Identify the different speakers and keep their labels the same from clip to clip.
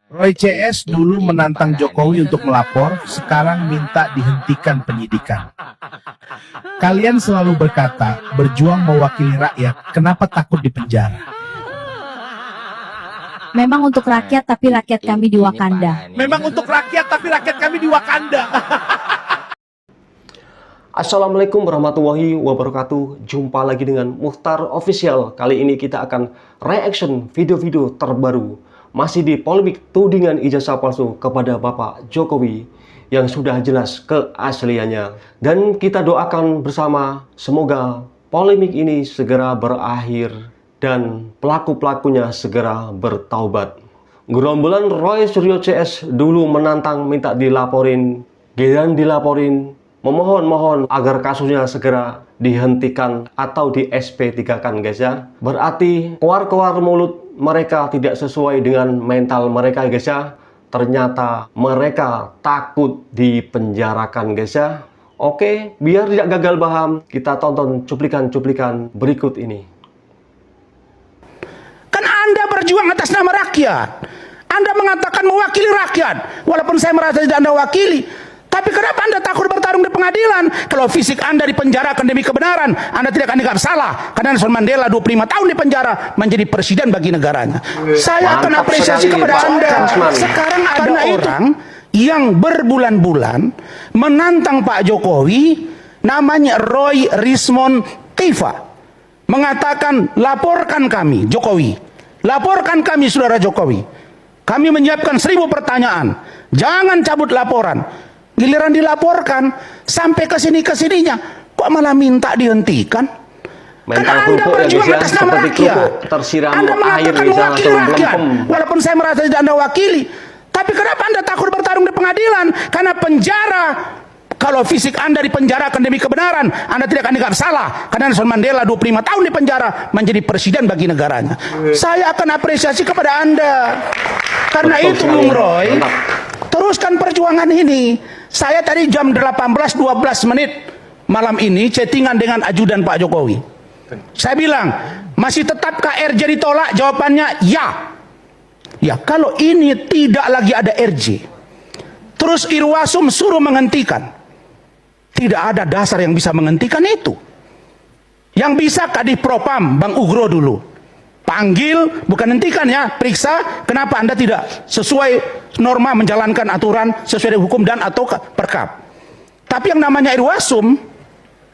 Speaker 1: Roy CS dulu menantang Jokowi untuk melapor, sekarang minta dihentikan penyidikan. Kalian selalu berkata, berjuang mewakili rakyat, kenapa takut dipenjara?
Speaker 2: Memang untuk rakyat, tapi rakyat kami di Wakanda.
Speaker 1: Memang untuk rakyat, tapi rakyat kami di Wakanda.
Speaker 3: Assalamualaikum warahmatullahi wabarakatuh. Jumpa lagi dengan Mukhtar Official. Kali ini kita akan reaction video-video terbaru. Masih di polemik tudingan ijazah palsu kepada Bapak Jokowi yang sudah jelas keasliannya. Dan kita doakan bersama semoga polemik ini segera berakhir dan pelaku-pelakunya segera bertaubat. Gerombolan Roy Suryo CS dulu menantang minta dilaporin, giliran dilaporin, memohon agar kasusnya segera dihentikan atau di SP3-kan guys ya. Berarti keluar mulut mereka tidak sesuai dengan mental mereka guys ya. Ternyata mereka takut dipenjarakan guys ya. Oke, biar tidak gagal paham, kita tonton cuplikan-cuplikan berikut ini.
Speaker 4: Kan Anda berjuang atas nama rakyat. Anda mengatakan mewakili rakyat. Walaupun saya merasa tidak Anda wakili. Tapi kenapa Anda takut bertarung di pengadilan? Kalau fisik Anda dipenjarakan demi kebenaran, Anda tidak akan dianggap salah. Karena Nelson Mandela 25 tahun di penjara menjadi presiden bagi negaranya. Saya akan apresiasi kepada Anda. Sekarang ada orang yang berbulan-bulan menantang Pak Jokowi, namanya Roy Rismond Tifa. Mengatakan, laporkan kami Jokowi. Laporkan kami saudara Jokowi. Kami menyiapkan 1000 pertanyaan. Jangan cabut laporan. Giliran dilaporkan sampai kesininya, kok malah minta dihentikan?
Speaker 3: Mental
Speaker 4: Karena Anda berjuang atas nama rakyat.
Speaker 3: Tersiram
Speaker 4: Anda
Speaker 3: air
Speaker 4: mengatakan
Speaker 3: di
Speaker 4: mewakili rakyat. Walaupun saya merasa tidak Anda wakili. Tapi kenapa Anda takut bertarung di pengadilan? Karena penjara, kalau fisik Anda dipenjarakan demi kebenaran, Anda tidak akan dianggap salah. Karena Nelson Mandela 25 tahun di penjara menjadi presiden bagi negaranya. Saya akan apresiasi kepada Anda. Karena itu Bung Roy, teruskan perjuangan ini. Saya tadi jam 18.12 malam ini chattingan dengan ajudan Pak Jokowi. Saya bilang, masih tetapkah RJ ditolak? Jawabannya ya. Ya, kalau ini tidak lagi ada RJ, terus Irwasum suruh menghentikan, tidak ada dasar yang bisa menghentikan itu. Yang bisa Kadif Propam, Bang Ugro dulu. Panggil, bukan hentikan ya, periksa kenapa Anda tidak sesuai norma menjalankan aturan sesuai dengan hukum dan atau perkap. Tapi yang namanya Irwasum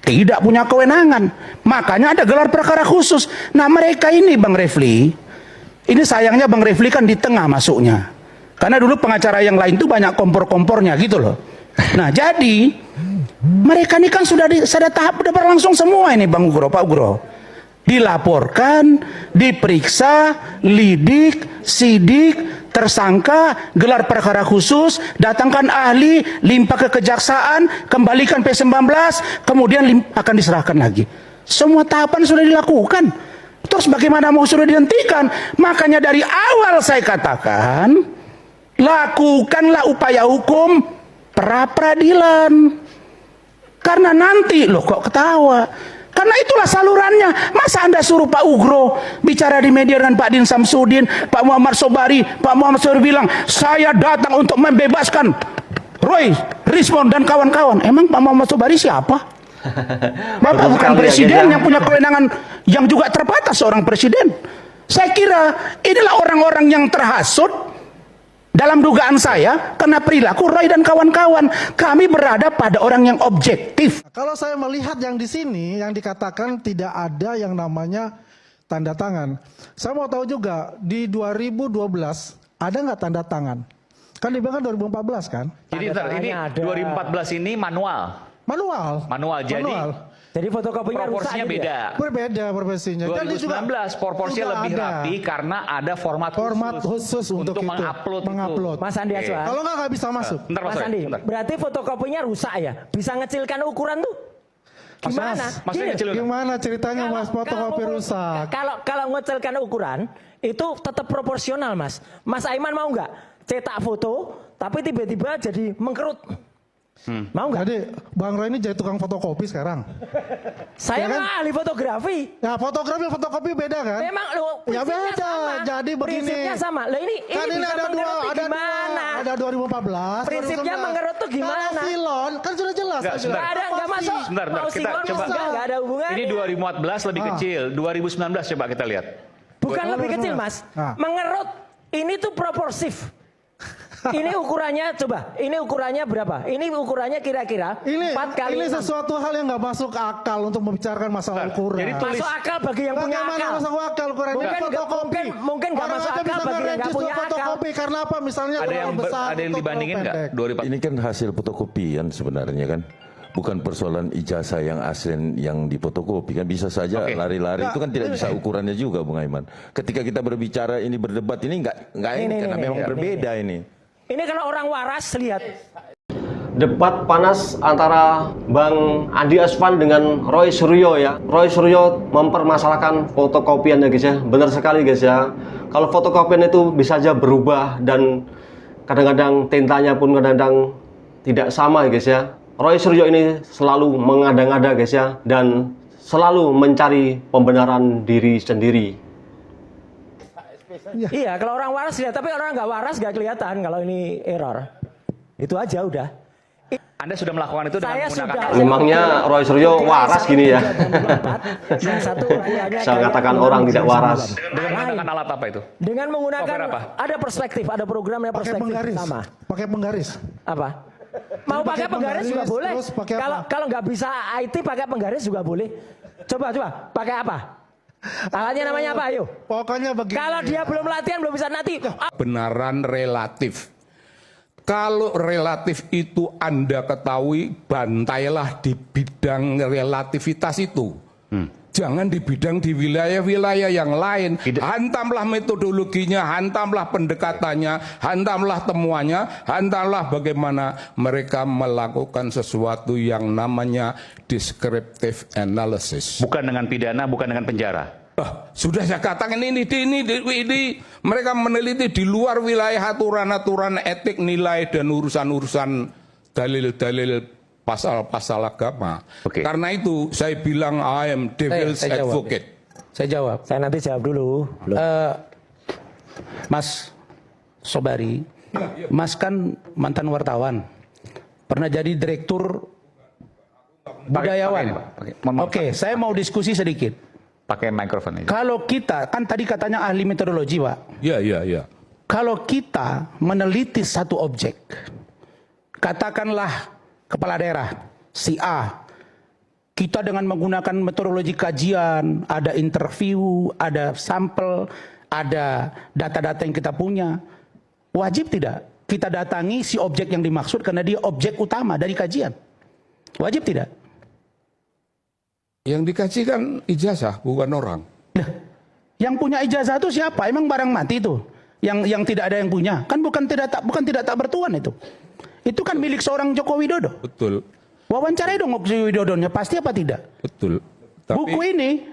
Speaker 4: tidak punya kewenangan. Makanya ada gelar perkara khusus. Nah mereka ini Bang Refli, ini sayangnya Bang Refli kan di tengah masuknya. Karena dulu pengacara yang lain itu banyak kompor-kompornya gitu loh. Nah jadi mereka ini kan sudah tahap udah berlangsung semua ini Bang Ugro, Pak Ugro. Dilaporkan, diperiksa, lidik, sidik, tersangka, gelar perkara khusus, datangkan ahli, limpah ke kejaksaan, kembalikan P19, kemudian akan diserahkan lagi. Semua tahapan sudah dilakukan. Terus bagaimana mau sudah dihentikan? Makanya dari awal saya katakan, lakukanlah upaya hukum pra-peradilan. Karena nanti, loh kok ketawa? Karena itulah salurannya. Masa Anda suruh Pak Ugro bicara di media dengan Pak Din Samsudin, Pak Muhammad Sobari, Pak Muhammad Sobari bilang, saya datang untuk membebaskan Roy Rismond dan kawan-kawan. Emang Pak Muhammad Sobari siapa? Bapak bukan presiden yang punya kewenangan yang juga terbatas seorang presiden. Saya kira inilah orang-orang yang terhasut. Dalam dugaan saya, karena perilaku Roy dan kawan-kawan, kami berada pada orang yang objektif.
Speaker 5: Kalau saya melihat yang di sini, yang dikatakan tidak ada yang namanya tanda tangan. Saya mau tahu juga, di 2012 ada nggak tanda tangan? Kan dibilang 2014 kan?
Speaker 6: Jadi ini 2014 ini manual. Jadi fotokopinya proporsinya beda.
Speaker 5: Berbeda proporsinya.
Speaker 6: 2019 proporsinya lebih rapi karena ada format
Speaker 5: khusus untuk mengupload.
Speaker 7: Mas Andi Aswan.
Speaker 5: Kalau nggak bisa masuk.
Speaker 7: Mas Andi, berarti fotokopinya rusak ya? Bisa ngecilkan ukuran tuh? Gimana?
Speaker 5: Gimana ceritanya Mas fotokopi rusak?
Speaker 7: Kalau ngecilkan ukuran itu tetap proporsional Mas. Mas Aiman mau nggak cetak foto tapi tiba-tiba jadi mengkerut? Mau nggak?
Speaker 5: Jadi Bang Roy ini jadi tukang fotokopi sekarang.
Speaker 7: Saya mah ahli fotografi.
Speaker 5: Ya fotokopi beda kan?
Speaker 7: Memang lo
Speaker 5: ya beda.
Speaker 7: sama.
Speaker 5: Jadi begini.
Speaker 7: Prinsipnya sama. Lah ini
Speaker 5: kan ini ada ada 2014.
Speaker 7: Prinsipnya
Speaker 5: 2019.
Speaker 7: mengerut tuh gimana?
Speaker 5: Kalau Silon kan sudah jelas.
Speaker 6: Enggak,
Speaker 5: kan?
Speaker 6: sebentar.
Speaker 7: Nggak masuk.
Speaker 6: Sebentar,
Speaker 7: Mau
Speaker 6: kita
Speaker 7: Silon,
Speaker 6: coba.
Speaker 7: nggak ada hubungannya.
Speaker 6: Ini 2014 lebih kecil, 2019 coba kita lihat.
Speaker 7: Bukan lebih kecil, Mas.
Speaker 5: Nah.
Speaker 7: Mengerut ini tuh proporsif. Ini ukurannya coba, ini ukurannya berapa? Ini ukurannya kira-kira 4 kali
Speaker 5: Ini
Speaker 7: 6.
Speaker 5: sesuatu hal yang nggak masuk akal untuk membicarakan masalah ukuran.
Speaker 6: Jadi tulis.
Speaker 7: Masuk akal bagi yang punya
Speaker 5: Bagaimana
Speaker 7: akal.
Speaker 5: masuk akal ukuran? Ini
Speaker 7: Mungkin nggak-
Speaker 5: fotokopi.
Speaker 7: mungkin nggak
Speaker 5: Orang
Speaker 7: masuk
Speaker 5: aja
Speaker 7: akal
Speaker 5: bisa
Speaker 7: bagi yang nggak
Speaker 5: nge-register
Speaker 7: punya akal.
Speaker 5: fotokopi karena apa? Misalnya
Speaker 6: Ada yang
Speaker 5: terlalu besar.
Speaker 6: ada yang
Speaker 5: atau
Speaker 6: dibandingin
Speaker 5: terlalu
Speaker 6: nggak?
Speaker 5: pendek.
Speaker 8: Ini kan hasil fotokopian sebenarnya kan. Bukan persoalan ijazah yang asli yang difotokopi kan bisa saja
Speaker 6: Oke.
Speaker 8: lari-lari itu kan tidak bisa ukurannya juga Bung Aiman. Ketika kita berbicara ini berdebat ini nggak ini karena memang berbeda ini.
Speaker 7: Ini kalau orang waras lihat.
Speaker 3: Debat panas antara Bang Andi Asvan dengan Roy Suryo ya. Roy Suryo mempermasalahkan fotokopian ya guys ya. Benar sekali guys ya. Kalau fotokopian itu bisa aja berubah dan kadang-kadang tintanya pun kadang-kadang tidak sama ya guys ya. Roy Suryo ini selalu mengada-ngada guys ya dan selalu mencari pembenaran diri sendiri.
Speaker 7: Iya, kalau orang waras lihat, tapi orang nggak waras nggak kelihatan kalau ini error. Itu aja udah.
Speaker 6: Anda sudah melakukan itu dengan
Speaker 7: Saya
Speaker 6: menggunakan
Speaker 7: sudah.
Speaker 3: Memangnya Roy Suryo waras gini ya?
Speaker 7: Yang satu orangnya
Speaker 3: Saya katakan orang tidak waras.
Speaker 6: dengan menggunakan alat apa itu?
Speaker 7: Dengan menggunakan
Speaker 6: Software apa?
Speaker 7: ada perspektif, ada programnya
Speaker 5: Pakai
Speaker 7: perspektif
Speaker 5: penggaris.
Speaker 7: sama.
Speaker 5: Pakai penggaris.
Speaker 7: Apa? Mau
Speaker 5: Jadi
Speaker 7: pakai penggaris juga boleh.
Speaker 5: terus pakai
Speaker 7: Kalau
Speaker 5: apa?
Speaker 7: kalau nggak bisa IT pakai penggaris juga boleh. Coba pakai apa? Alatnya namanya apa? Ayo.
Speaker 5: Pokoknya begini.
Speaker 7: Kalau dia belum latihan belum bisa nanti.
Speaker 9: Kebenaran relatif. Kalau relatif itu Anda ketahui, bantailah di bidang relativitas itu. Jangan di bidang di wilayah-wilayah yang lain. Hantamlah metodologinya, hantamlah pendekatannya, hantamlah temuannya, hantamlah bagaimana mereka melakukan sesuatu yang namanya descriptive analysis.
Speaker 6: Bukan dengan pidana, bukan dengan penjara.
Speaker 9: Sudah saya katakan ini mereka meneliti di luar wilayah aturan-aturan etik, nilai dan urusan-urusan dalil-dalil pasal-pasal agama.
Speaker 6: Oke.
Speaker 9: Karena itu saya bilang I am devil's
Speaker 7: Saya jawab.
Speaker 9: advocate.
Speaker 7: Saya jawab. Saya nanti jawab dulu.
Speaker 4: Mas Sobari, Mas kan mantan wartawan, pernah jadi direktur budayawan. Oke, saya mau diskusi sedikit.
Speaker 6: Pakai mikrofon aja.
Speaker 4: Kalau kita, kan tadi katanya ahli metodologi Pak,
Speaker 9: Ya.
Speaker 4: kalau kita meneliti satu objek, katakanlah kepala daerah, si A, kita dengan menggunakan metodologi kajian, ada interview, ada sampel, ada data-data yang kita punya, wajib tidak kita datangi si objek yang dimaksud karena dia objek utama dari kajian? Wajib tidak?
Speaker 9: Yang dikaji kan ijazah, bukan orang.
Speaker 4: Nah, yang punya ijazah itu siapa? Emang barang mati itu? Yang tidak ada yang punya? Kan bukan tidak tak bertuan itu. Itu kan milik seorang Joko Widodo.
Speaker 9: Betul,
Speaker 4: Wawancarai dong Joko Widodonya, pasti apa tidak?
Speaker 9: betul.
Speaker 4: Buku ini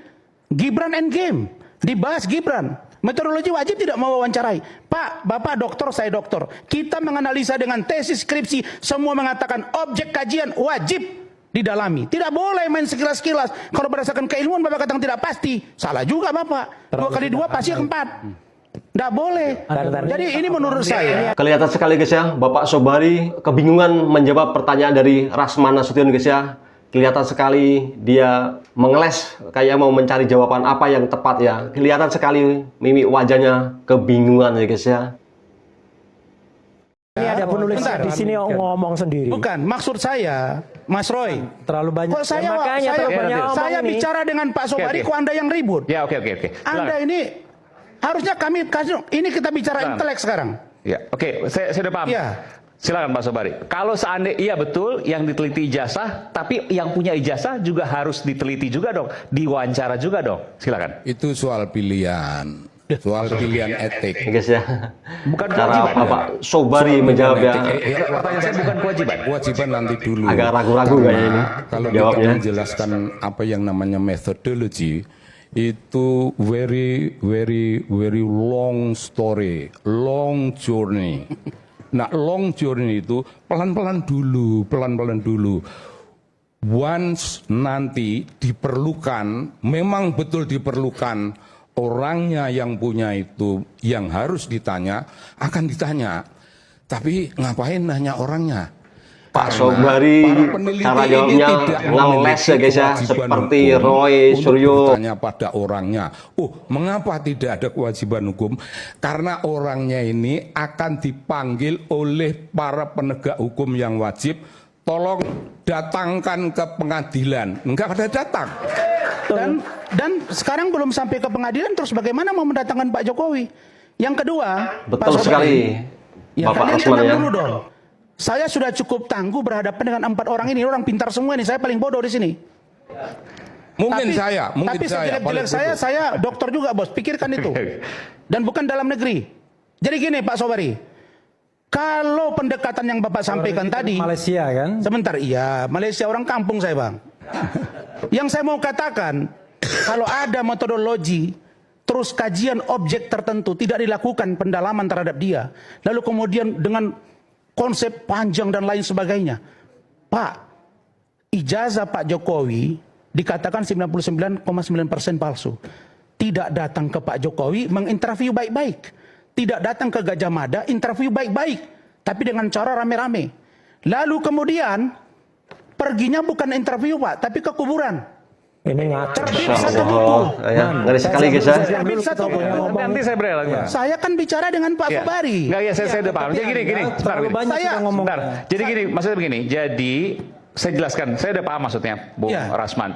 Speaker 4: Gibran and Game, dibahas Gibran. Metodologi wajib tidak mau wawancarai. Pak, Bapak doktor, saya doktor. Kita menganalisa dengan tesis skripsi, semua mengatakan objek kajian wajib didalami. Tidak boleh main sekilas-sekilas. Kalau berdasarkan keilmuan Bapak katakan tidak pasti. Salah juga Bapak. 2 kali 2 pasti 4. Tidak boleh. Jadi ini menurut saya.
Speaker 3: Kelihatan sekali guys ya, Bapak Sobari kebingungan menjawab pertanyaan dari Rasman Nasution guys ya. Kelihatan sekali dia mengeles kayak mau mencari jawaban apa yang tepat ya. Kelihatan sekali mimik wajahnya kebingungan ya guys ya.
Speaker 7: Ini ada penulis di sini ngomong sendiri.
Speaker 4: Bukan, maksud saya, Mas Roy.
Speaker 7: Terlalu banyak.
Speaker 4: Kok saya,
Speaker 7: makanya terlalu banyak omong
Speaker 4: saya
Speaker 7: ini.
Speaker 4: bicara dengan Pak Sobari,
Speaker 6: Oke.
Speaker 4: kok Anda yang ribut?
Speaker 6: Ya, oke.
Speaker 4: Anda ini harusnya kami kasih. Ini kita bicara
Speaker 6: Silakan.
Speaker 4: intelek sekarang.
Speaker 6: Ya, oke, saya sudah paham.
Speaker 4: Iya.
Speaker 6: Silakan Pak Sobari. Kalau seandainya iya betul yang diteliti ijazah, tapi yang punya ijazah juga harus diteliti juga dong, diwawancara juga dong. Silakan.
Speaker 9: Itu soal pilihan. Soal pilihan etik.
Speaker 3: Ya guys ya.
Speaker 6: Bukan
Speaker 3: Cara
Speaker 6: kewajiban.
Speaker 3: Bapak Sobari menjawab ya.
Speaker 6: Pertanyaan saya bukan kewajiban.
Speaker 9: Kewajiban nanti dulu.
Speaker 3: Agak ragu-ragu
Speaker 9: Karena
Speaker 3: kayaknya ini
Speaker 9: kalau
Speaker 3: jawabnya.
Speaker 9: kita menjelaskan apa yang namanya methodology, itu very long story, long journey. Nah, long journey itu pelan-pelan dulu. Once nanti diperlukan, memang betul diperlukan, orangnya yang punya itu yang harus ditanya akan ditanya. Tapi ngapain nanya orangnya?
Speaker 3: Pak
Speaker 9: Karena
Speaker 3: Sobari
Speaker 9: para peneliti
Speaker 3: cara
Speaker 9: ini
Speaker 3: jawabnya
Speaker 9: tidak
Speaker 3: ngeles ya guys ya,
Speaker 9: kewajiban
Speaker 3: seperti
Speaker 9: hukum
Speaker 3: Roy
Speaker 9: untuk
Speaker 3: Suryo.
Speaker 9: bertanya pada orangnya. Mengapa tidak ada kewajiban hukum? Karena orangnya ini akan dipanggil oleh para penegak hukum yang wajib. Tolong datangkan ke pengadilan. Enggak ada datang.
Speaker 4: Dan sekarang belum sampai ke pengadilan, terus bagaimana mau mendatangkan Pak Jokowi? Yang kedua,
Speaker 3: Betul
Speaker 4: Pak Sobari,
Speaker 3: sekali,
Speaker 4: ya,
Speaker 3: Bapak
Speaker 4: kalian
Speaker 3: Rasman
Speaker 4: tenang
Speaker 3: ya.
Speaker 4: dulu dong. Saya sudah cukup tangguh berhadapan dengan 4 orang ini, orang pintar semua ini. Saya paling bodoh di sini.
Speaker 9: Mungkin
Speaker 4: Tapi
Speaker 9: saya paling
Speaker 4: sejelek-jelek
Speaker 9: bodoh.
Speaker 4: saya dokter juga bos. Pikirkan itu. Dan bukan dalam negeri. Jadi gini Pak Sobari, kalau pendekatan yang Bapak sampaikan tadi,
Speaker 7: Malaysia kan?
Speaker 4: sebentar, iya, Malaysia orang kampung saya bang. Yang saya mau katakan, kalau ada metodologi, terus kajian objek tertentu tidak dilakukan pendalaman terhadap dia, lalu kemudian dengan konsep panjang dan lain sebagainya, Pak, ijazah Pak Jokowi dikatakan 99,9% palsu. Tidak datang ke Pak Jokowi menginterview baik-baik, tidak datang ke Gajah Mada interview baik-baik, tapi dengan cara rame-rame. Lalu kemudian perginya bukan interview Pak, tapi ke kuburan.
Speaker 7: Ini ngaco.
Speaker 4: Terbit
Speaker 3: Masya
Speaker 4: satu buku.
Speaker 3: Allah, ya, ngeri sekali guys ya.
Speaker 4: Terbit satu buku.
Speaker 6: Nanti saya beri lagi.
Speaker 4: Saya kan bicara dengan Pak Sobari.
Speaker 6: Enggak, ya saya udah paham. Jadi gini.
Speaker 7: Terlalu banyak
Speaker 4: Saya-
Speaker 7: sudah ngomong.
Speaker 6: Bentar. Jadi gini, maksudnya begini. Jadi saya jelaskan, saya udah paham maksudnya, Bung
Speaker 4: Ya.
Speaker 6: Rasman.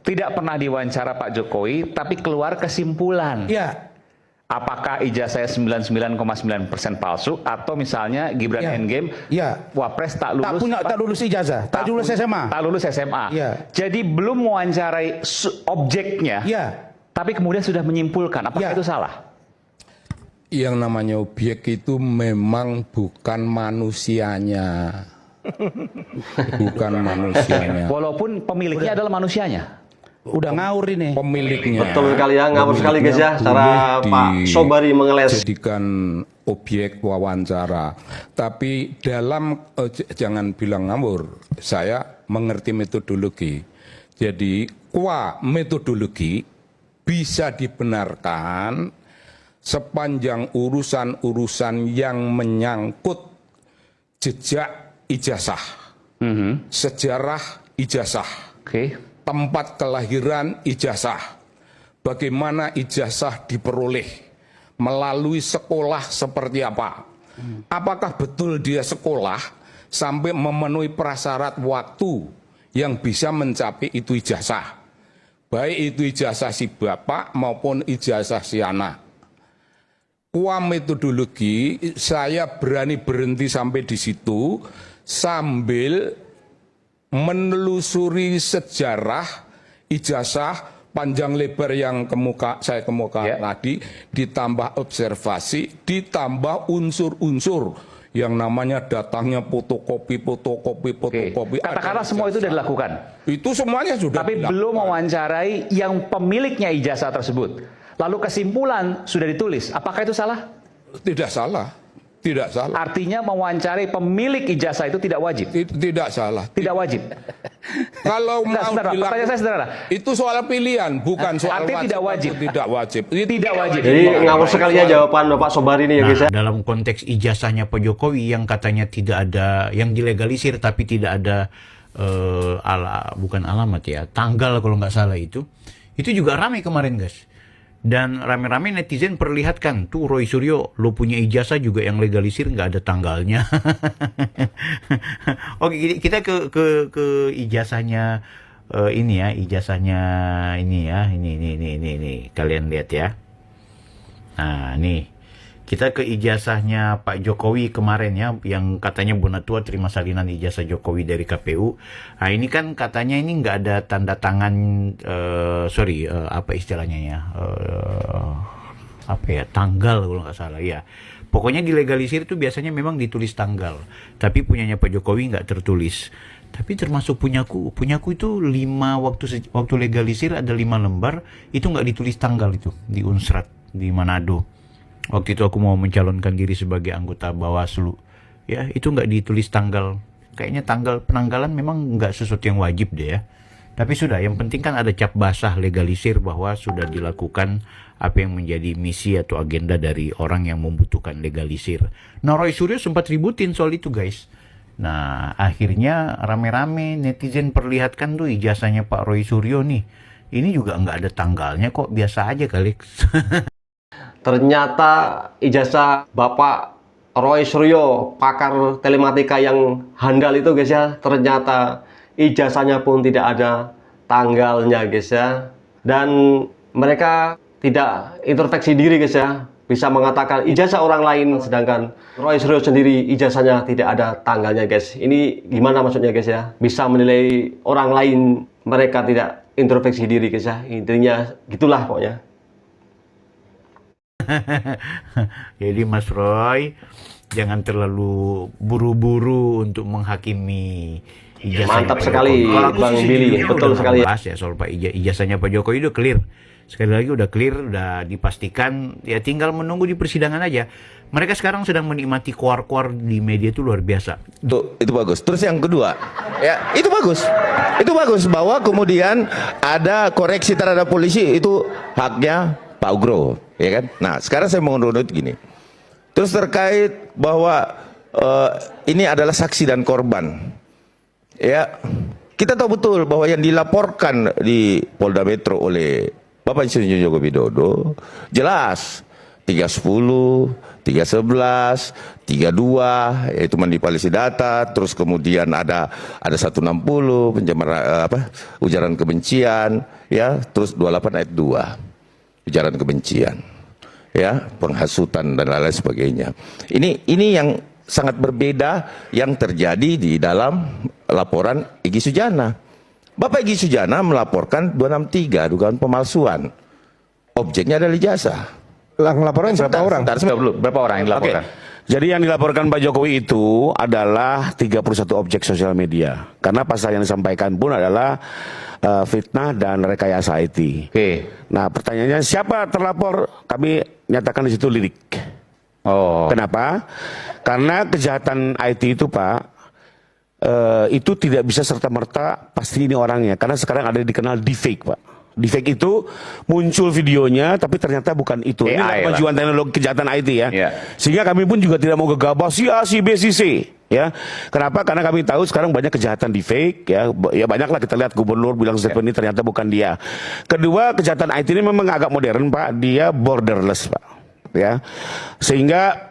Speaker 6: Tidak pernah diwawancara Pak Jokowi, tapi keluar kesimpulan.
Speaker 4: Ya,
Speaker 6: Apakah ijazahnya 99,9% palsu atau misalnya Gibran
Speaker 4: Ya.
Speaker 6: Endgame
Speaker 4: Ya.
Speaker 6: Wapres tak lulus
Speaker 4: tak lulus ijazah, tak lulus SMA.
Speaker 6: tak lulus SMA.
Speaker 4: Ya.
Speaker 6: Jadi belum mewawancarai objeknya,
Speaker 4: Ya.
Speaker 6: tapi kemudian sudah menyimpulkan. Apakah
Speaker 4: Ya.
Speaker 6: itu salah?
Speaker 9: Yang namanya objek itu memang bukan manusianya. Bukan manusianya.
Speaker 6: Walaupun pemiliknya adalah manusianya.
Speaker 4: Udah ngawur ini.
Speaker 9: Pemiliknya.
Speaker 3: Betul sekali ya, ngawur sekali guys ya, cara Pak Sobari mengeles.
Speaker 9: Jadikan objek wawancara. Tapi dalam jangan bilang ngawur, saya mengerti metodologi. Jadi metodologi bisa dibenarkan sepanjang urusan-urusan yang menyangkut jejak ijazah, sejarah ijazah,
Speaker 6: Oke.
Speaker 9: tempat kelahiran ijazah, bagaimana ijazah diperoleh, melalui sekolah seperti apa. Apakah betul dia sekolah sampai memenuhi prasyarat waktu yang bisa mencapai itu ijazah. Baik itu ijazah si bapak maupun ijazah si anak. Metodologi, saya berani berhenti sampai di situ sambil menelusuri sejarah ijazah panjang lebar yang saya kemukakan tadi, ditambah observasi, ditambah unsur-unsur yang namanya datangnya fotokopi.
Speaker 6: Katakanlah semua itu sudah dilakukan.
Speaker 9: Itu semuanya sudah
Speaker 6: Tapi
Speaker 9: dilakukan.
Speaker 6: belum mewawancarai yang pemiliknya ijazah tersebut. Lalu kesimpulan sudah ditulis. Apakah itu salah?
Speaker 9: Tidak salah. Tidak salah.
Speaker 6: Artinya mewawancarai pemilik ijazah itu tidak wajib.
Speaker 9: Tidak salah.
Speaker 6: Tidak wajib.
Speaker 9: Kalau mau
Speaker 6: Sebentar,
Speaker 9: dilakukan,
Speaker 6: pertanyaan saya sederhana.
Speaker 9: itu soal pilihan, bukan soal
Speaker 6: Artinya tidak wajib.
Speaker 9: atau tidak wajib.
Speaker 6: Tidak wajib.
Speaker 3: Jadi ngawur sekali ya jawaban Bapak Sobari ini ya guys ya.
Speaker 10: Dalam konteks ijazahnya Pak Jokowi yang katanya tidak ada, yang dilegalisir tapi tidak ada bukan alamat ya, tanggal kalau nggak salah itu juga ramai kemarin guys. Dan rame-rame netizen perlihatkan tuh Roy Suryo, lo punya ijazah juga yang legalisir nggak ada tanggalnya. Oke, kita ke ijazahnya ini ya, ijazahnya ini ya, ini kalian lihat ya. Nah, nih kita ke ijazahnya Pak Jokowi kemarin ya, yang katanya Bonatua terima salinan ijazah Jokowi dari KPU. Nah, ini kan katanya ini nggak ada tanda tangan, apa istilahnya ya, apa ya, tanggal kalau nggak salah ya. Pokoknya dilegalisir itu biasanya memang ditulis tanggal, tapi punyanya Pak Jokowi nggak tertulis. Tapi termasuk punyaku itu 5 waktu legalisir ada 5 lembar itu nggak ditulis tanggal itu di Unsrat di Manado. Waktu itu aku mau mencalonkan diri sebagai anggota Bawaslu, ya itu nggak ditulis tanggal. Kayaknya tanggal penanggalan memang nggak sesuatu yang wajib deh ya. Tapi sudah, yang penting kan ada cap basah legalisir bahwa sudah dilakukan apa yang menjadi misi atau agenda dari orang yang membutuhkan legalisir. Nah, Roy Suryo sempat ributin soal itu, guys. Nah, akhirnya rame-rame netizen perlihatkan tuh ijazahnya Pak Roy Suryo nih. Ini juga nggak ada tanggalnya kok, biasa aja kali.
Speaker 3: Ternyata ijazah Bapak Roy Suryo, pakar telematika yang handal itu guys ya, ternyata ijazahnya pun tidak ada tanggalnya guys ya. Dan mereka tidak introspeksi diri guys ya, bisa mengatakan ijazah orang lain, sedangkan Roy Suryo sendiri ijazahnya tidak ada tanggalnya guys. Ini gimana maksudnya guys ya? Bisa menilai orang lain, mereka tidak introspeksi diri guys ya. Intinya gitulah pokoknya.
Speaker 10: Jadi Mas Roy, jangan terlalu buru-buru untuk menghakimi ijazahnya.
Speaker 3: Mantap
Speaker 10: Pak
Speaker 3: sekali
Speaker 10: Jokowi.
Speaker 3: Bang Billy, betul sekali.
Speaker 10: Bahas ya soal Pak ijazahnya Pak Jokowi itu clear. Sekali lagi udah clear, udah dipastikan, ya tinggal menunggu di persidangan aja. Mereka sekarang sedang menikmati kuar-kuar di media itu luar biasa.
Speaker 8: Itu bagus. Terus yang kedua, ya itu bagus. Itu bagus bahwa kemudian ada koreksi terhadap polisi, itu haknya Pak Ugro, ya kan? Nah, sekarang saya mau nurut gini. Terus terkait bahwa ini adalah saksi dan korban. Ya, kita tahu betul bahwa yang dilaporkan di Polda Metro oleh Bapak Insinyur Joko Widodo jelas 310, 311, 32 yaitu manipulasi data, terus kemudian ada 160 pencemaran ujaran kebencian, ya, terus 28 ayat 2 ujaran kebencian, ya, penghasutan dan lain-lain sebagainya. Ini yang sangat berbeda yang terjadi di dalam laporan Egy Sujana. Bapak Egy Sujana melaporkan 263 dugaan pemalsuan. Objeknya adalah ijazah.
Speaker 11: Laporan berapa orang?
Speaker 6: Berapa orang yang dilaporkan?
Speaker 11: Jadi yang dilaporkan Pak Jokowi itu adalah 31 objek sosial media. Karena pasal yang disampaikan pun adalah fitnah dan rekayasa IT.
Speaker 6: Oke.
Speaker 11: Nah, pertanyaannya siapa terlapor? Kami nyatakan di situ lidik.
Speaker 6: Oh.
Speaker 11: Kenapa? Karena kejahatan IT itu, Pak, itu tidak bisa serta-merta pasti ini orangnya. Karena sekarang ada dikenal deepfake, Pak. Deepfake itu muncul videonya, tapi ternyata bukan itu. Ini kemajuan teknologi kejahatan IT ya.
Speaker 6: Yeah.
Speaker 11: Sehingga kami pun juga tidak mau gegabah si A, si B, si C. Ya, kenapa? Karena kami tahu sekarang banyak kejahatan deepfake, ya banyaklah kita lihat gubernur bilang statement ini ternyata bukan dia. Kedua, kejahatan IT ini memang agak modern, Pak. Dia borderless, Pak. Ya, sehingga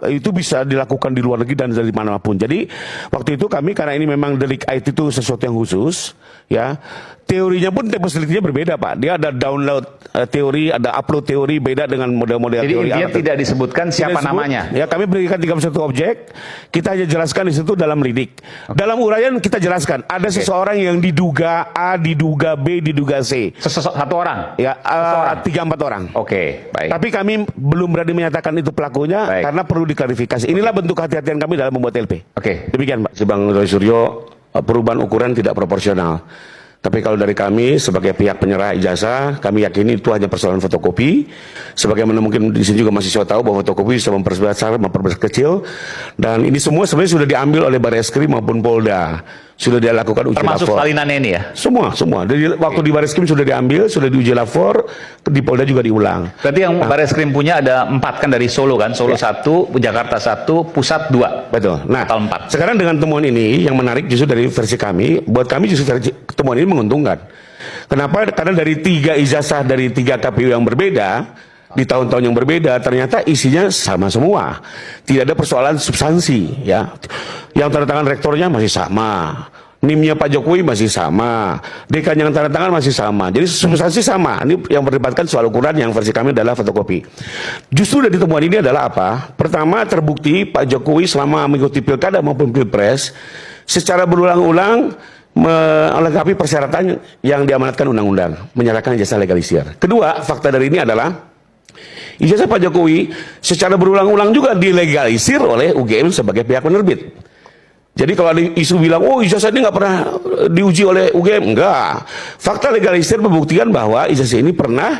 Speaker 11: itu bisa dilakukan di luar negeri dan dari manapun. Jadi waktu itu kami, karena ini memang delik IT itu sesuatu yang khusus, ya, teorinya pun template-nya berbeda, Pak. Dia ada download teori, ada upload teori, beda dengan model-model teori.
Speaker 6: Jadi dia tidak disebutkan siapa namanya.
Speaker 11: Ya, kami berikan 31 objek, kita hanya jelaskan di situ dalam lidik. Dalam uraian kita jelaskan ada seseorang yang diduga A, diduga B, diduga C.
Speaker 6: Satu orang?
Speaker 11: Ya, 3-4 orang.
Speaker 6: Oke, baik.
Speaker 11: Tapi kami belum berani menyatakan itu pelakunya,
Speaker 6: baik,
Speaker 11: karena perlu diklarifikasi. Inilah bentuk kehati-hatian kami dalam membuat LP.
Speaker 6: Oke.
Speaker 11: Demikian, Pak. Si Bang Roy Suryo, perubahan ukuran tidak proporsional. Tapi kalau dari kami sebagai pihak penyerah ijazah, kami yakini itu hanya persoalan fotokopi. Sebagaimana mungkin di sini juga mahasiswa tahu bahwa fotokopi bisa memperbesar, memperkecil, dan ini semua sebenarnya sudah diambil oleh Bareskrim maupun Polda. Sudah dia lakukan uji
Speaker 6: termasuk
Speaker 11: lapor.
Speaker 6: salinannya ini ya?
Speaker 11: Semua. Dari waktu di Bareskrim sudah diambil, sudah diuji lapor, di Polda juga diulang.
Speaker 6: Berarti yang Bareskrim punya ada 4 kan dari Solo kan? Solo 1, Jakarta 1, Pusat 2.
Speaker 11: Betul. Nah,
Speaker 6: total 4.
Speaker 11: Sekarang dengan temuan ini yang menarik justru dari versi kami, buat kami justru temuan ini menguntungkan. Kenapa? Karena dari 3 ijazah dari 3 KPU yang berbeda, di tahun-tahun yang berbeda, ternyata isinya sama semua. Tidak ada persoalan substansi, ya. Yang tanda tangan rektornya masih sama, NIM-nya Pak Jokowi masih sama, dekan yang tanda tangan masih sama. Jadi substansi sama. Ini yang berdebatkan soal ukuran yang versi kami adalah fotokopi. Justru dari temuan ini adalah apa? Pertama, terbukti Pak Jokowi selama mengikuti pilkada maupun pilpres secara berulang-ulang melengkapi persyaratan yang diamanatkan undang-undang, menyerahkan ijazah legalisir. Kedua, fakta dari ini adalah ijazah Pak Jokowi secara berulang-ulang juga dilegalisir oleh UGM sebagai pihak penerbit. Jadi kalau ada isu bilang, oh ijazah ini nggak pernah diuji oleh UGM, enggak. Fakta legalisir membuktikan bahwa ijazah ini pernah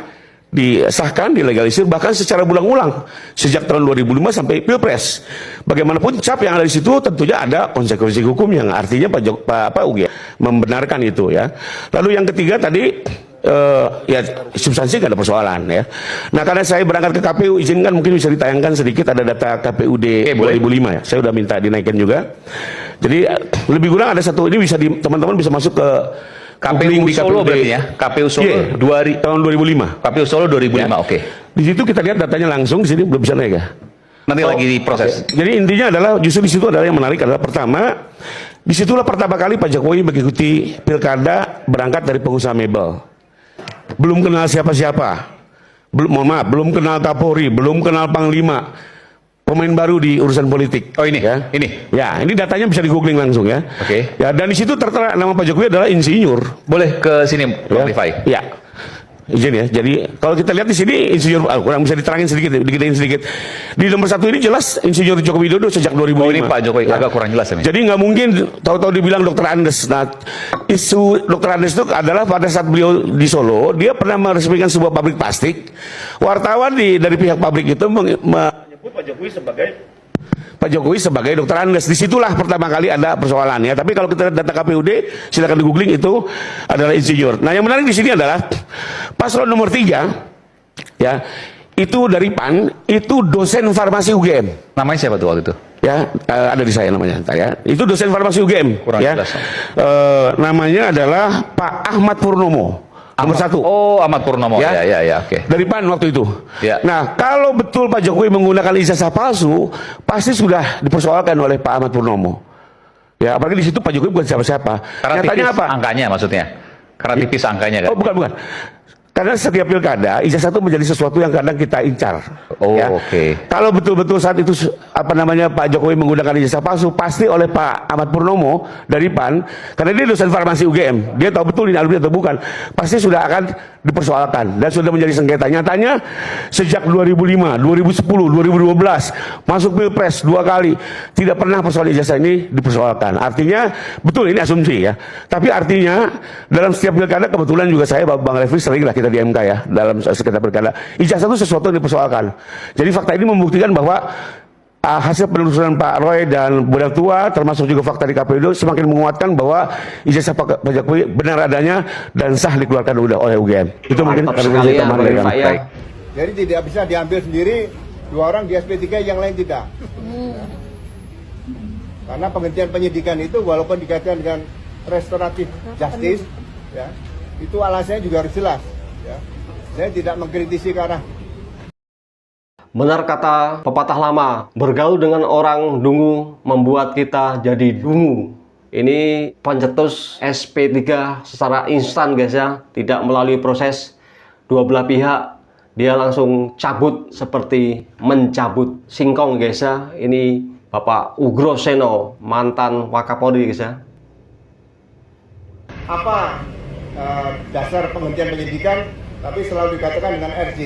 Speaker 11: disahkan, dilegalisir bahkan secara berulang-ulang sejak tahun 2005 sampai Pilpres. Bagaimanapun cap yang ada di situ tentunya ada konsekuensi hukum yang artinya Pak UG membenarkan itu ya. Lalu yang ketiga tadi ya substansi nggak ada persoalan ya. Nah karena saya berangkat ke KPU, izinkan mungkin bisa ditayangkan sedikit ada data KPUD 2005 ya. Saya udah minta dinaikkan juga. Jadi lebih kurang ada satu ini bisa teman-teman bisa masuk ke
Speaker 6: KPU Solo berarti ya? KPU Solo
Speaker 11: tahun 2005.
Speaker 6: KPU Solo 2005,
Speaker 11: Ya.
Speaker 6: oke.
Speaker 11: Di situ kita lihat datanya langsung, di sini belum bisa naik ya.
Speaker 6: Nanti lagi diproses.
Speaker 11: Jadi intinya adalah justru di situ adalah yang menarik adalah pertama, disitulah pertama kali Pak Jokowi mengikuti pilkada berangkat dari pengusaha mebel. Belum kenal siapa-siapa. Belum kenal Kapolri, belum kenal Panglima. Pemain baru di urusan politik.
Speaker 6: Oh ini
Speaker 11: ya.
Speaker 6: Ini.
Speaker 11: Ya, ini datanya bisa di googling langsung ya.
Speaker 6: Oke.
Speaker 11: Ya, dan di situ tertera nama Pak Jokowi adalah insinyur.
Speaker 6: Boleh ke sini, Bang Rifai?
Speaker 11: Ya. Izin ya. Jadi kalau kita lihat di sini insinyur kurang bisa diterangin sedikit, digedein sedikit. Di nomor 1 ini jelas insinyur Joko Widodo sejak 2005.
Speaker 6: Oh ini Pak Jokowi
Speaker 11: Ya.
Speaker 6: agak kurang jelas ya.
Speaker 11: Jadi nggak mungkin tahu-tahu dibilang Dokter Andes. Nah, isu Dokter Andes itu adalah pada saat beliau di Solo, dia pernah meresmikan sebuah pabrik plastik. Wartawan dari pihak pabrik itu menyebut Pak Jokowi sebagai Dokter Andes. Disitulah pertama kali ada persoalan ya. Tapi kalau kita lihat data KPUD, silakan di googling, itu adalah insinyur. Nah yang menarik di sini adalah paslon nomor 3 ya, itu dari PAN, itu dosen farmasi UGM.
Speaker 6: Namanya siapa tuh waktu itu?
Speaker 11: Ya, ada di saya namanya, ya. Itu dosen farmasi UGM.
Speaker 6: Kurang
Speaker 11: ya.
Speaker 6: jelas.
Speaker 11: Namanya adalah Pak Ahmad Purnomo. Nomor 1.
Speaker 6: Oh, Ahmad Purnomo. Ya, oke.
Speaker 11: Dari PAN waktu itu.
Speaker 6: Ya.
Speaker 11: Nah, kalau betul Pak Jokowi menggunakan ijazah palsu, pasti sudah dipersoalkan oleh Pak Ahmad Purnomo. Ya, apalagi di situ Pak Jokowi bukan siapa-siapa.
Speaker 6: Karena
Speaker 11: Nyatanya
Speaker 6: tipis
Speaker 11: apa?
Speaker 6: angkanya maksudnya. Karena tipis angkanya kan.
Speaker 11: Oh, bukan. Karena setiap pilkada ijazah itu menjadi sesuatu yang kadang kita incar.
Speaker 6: Oh,
Speaker 11: ya.
Speaker 6: oke.
Speaker 11: Kalau betul-betul saat itu Pak Jokowi menggunakan ijazah palsu, pasti oleh Pak Ahmad Purnomo dari PAN, karena dia dosen farmasi UGM, dia tahu betul ini alumni atau bukan, pasti sudah akan dipersoalkan dan sudah menjadi sengketa. Nyatanya sejak 2005, 2010, 2012 masuk Pilpres 2 kali tidak pernah persoalan ijazah ini dipersoalkan. Artinya betul ini asumsi ya. Tapi artinya dalam setiap pilkada kebetulan juga saya Bang Refli sering lah kita di MK ya dalam sengketa pilkada. Ijazah itu sesuatu yang dipersoalkan. Jadi fakta ini membuktikan bahwa hasil penelusuran Pak Roy dan Budak Tua termasuk juga fakta di KPU semakin menguatkan bahwa ijazah Pak Jokowi benar adanya dan sah dikeluarkan oleh UGM. Itu mungkin
Speaker 3: sekali ya, Bang Rifai ya.
Speaker 12: Jadi tidak bisa diambil sendiri 2 orang di SP3 yang lain tidak. Karena penghentian penyidikan itu walaupun dikaitkan dengan restoratif justice ya, itu alasannya juga harus jelas ya. Saya tidak mengkritisi karena
Speaker 3: Benar kata pepatah lama, bergaul dengan orang dungu membuat kita jadi dungu. Ini pencetus SP3 secara instan guys ya, tidak melalui proses dua belah pihak. Dia langsung cabut seperti mencabut singkong guys ya. Ini Bapak Ugro Seno, mantan Wakapolri guys ya.
Speaker 12: apa dasar penghentian penyidikan, tapi selalu dikatakan dengan RJ.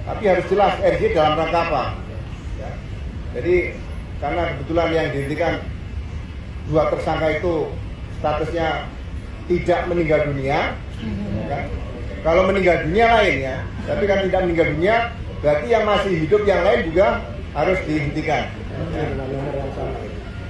Speaker 12: Tapi harus jelas RJ dalam rangka apa. Ya. Jadi karena kebetulan yang dihentikan 2 tersangka itu statusnya tidak meninggal dunia, kan? Kalau meninggal dunia lain ya, tapi kan tidak meninggal dunia, berarti yang masih hidup yang lain juga harus dihentikan. Ya.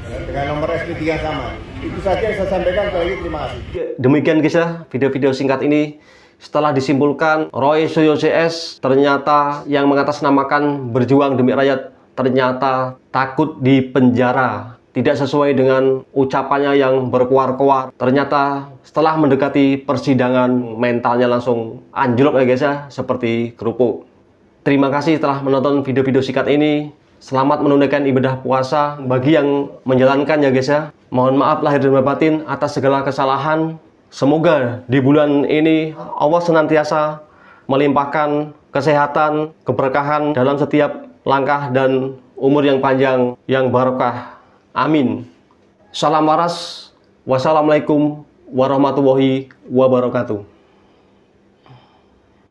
Speaker 12: Dengan nomor SP3 yang sama. Itu saja yang saya sampaikan. Terima kasih.
Speaker 3: Demikian kisah video-video singkat ini. Setelah disimpulkan Roy Suryo CS ternyata yang mengatasnamakan berjuang demi rakyat ternyata takut di penjara. Tidak sesuai dengan ucapannya yang berkuar-kuar. Ternyata setelah mendekati persidangan mentalnya langsung anjlok ya guys ya, seperti kerupuk. Terima kasih telah menonton video-video singkat ini. Selamat menunaikan ibadah puasa bagi yang menjalankan ya guys ya. Mohon maaf lahir dan batin atas segala kesalahan. Semoga di bulan ini Allah senantiasa melimpahkan kesehatan, keberkahan dalam setiap langkah dan umur yang panjang yang barokah. Amin. Salam waras. Wassalamualaikum warahmatullahi wabarakatuh.